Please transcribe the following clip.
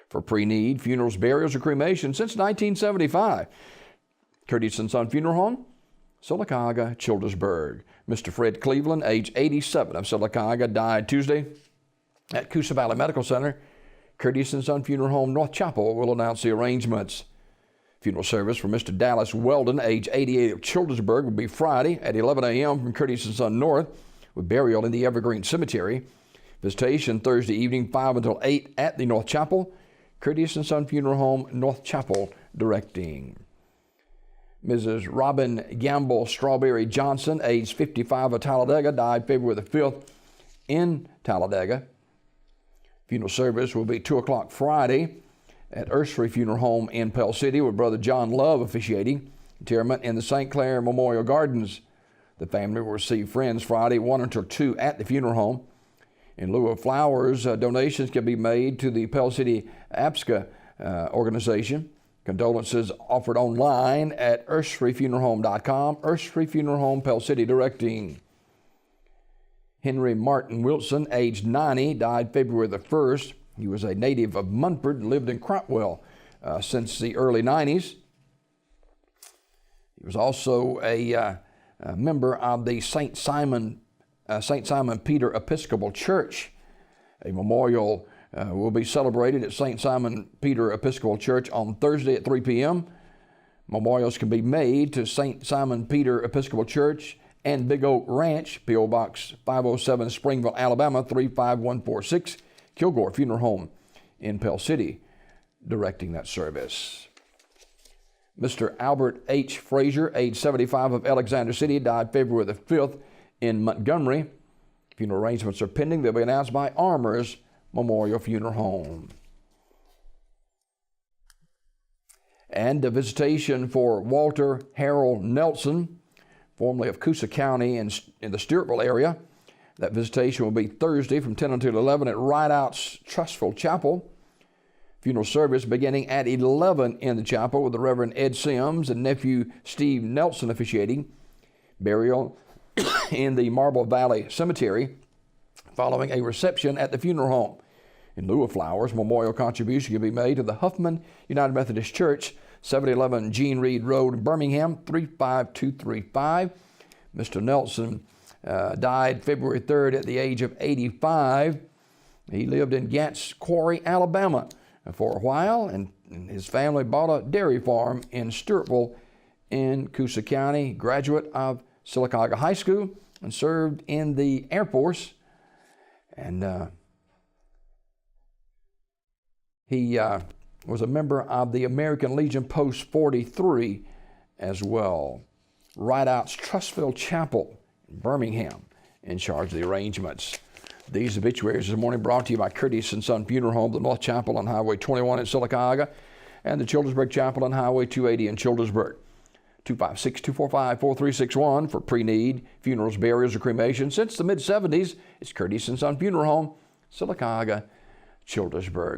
For pre-need, funerals, burials, or cremation since 1975. Curtis & Son Funeral Home, Sylacauga, Childersburg. Mr. Fred Cleveland, age 87, of Sylacauga, died Tuesday at Coosa Valley Medical Center. Curtis & Son Funeral Home, North Chapel, will announce the arrangements. Funeral service for Mr. Dallas Weldon, age 88, of Childersburg, will be Friday at 11 a.m. from Curtis & Son North, with burial in the Evergreen Cemetery. Visitation Thursday evening, 5 until 8 at the North Chapel. Curtis & Son Funeral Home, North Chapel, directing. Mrs. Robin Gamble Strawberry Johnson, age 55, of Talladega, died February the 5th in Talladega. Funeral service will be 2 o'clock Friday at Ursery Funeral Home in Pell City, with Brother John Love officiating. Interment in the St. Clair Memorial Gardens. The family will receive friends Friday 1 until 2 at the funeral home. In lieu of flowers, donations can be made to the Pell City APSCA organization. Condolences offered online at urseryfuneralhome.com. Ursery Funeral Home, Pell City, directing. Henry Martin Wilson, aged 90, died February the 1st. He was a native of Munford and lived in Cropwell since the early 90s. He was also a member of the St. Simon Peter Episcopal Church. A memorial will be celebrated at St. Simon Peter Episcopal Church on Thursday at 3 p.m. Memorials can be made to St. Simon Peter Episcopal Church and Big Oak Ranch, P.O. Box 507, Springville, Alabama 35146, Kilgore Funeral Home in Pell City, directing that service. Mr. Albert H. Frazier, age 75, of Alexander City, died February the 5th in Montgomery. Funeral arrangements are pending. They'll be announced by Armours Memorial Funeral Home. And a visitation for Walter Harold Nelson, formerly of Coosa County in the Stewartville area. That visitation will be Thursday from 10 until 11 at Rideout's Trustful Chapel. Funeral service beginning at 11 in the chapel, with the Reverend Ed Sims and nephew Steve Nelson officiating. Burial in the Marble Valley Cemetery, following a reception at the funeral home. In lieu of flowers, memorial contribution can be made to the Huffman United Methodist Church, 711 Gene Reed Road, Birmingham, 35235. Mr. Nelson died February 3rd at the age of 85. He lived in Gants Quarry, Alabama for a while, and his family bought a dairy farm in Stewartville in Coosa County. Graduate of Sylacauga High School and served in the Air Force. And he was a member of the American Legion Post 43 as well. Rideout's Trustville Chapel in Birmingham in charge of the arrangements. These obituaries this morning brought to you by Curtis & Son Funeral Home, the North Chapel on Highway 21 in Sylacauga, and the Childersburg Chapel on Highway 280 in Childersburg. 256-245-4361 for pre-need, funerals, burials, or cremation. Since the mid-70s, it's Curtis & Son Funeral Home, Sylacauga, Childersburg.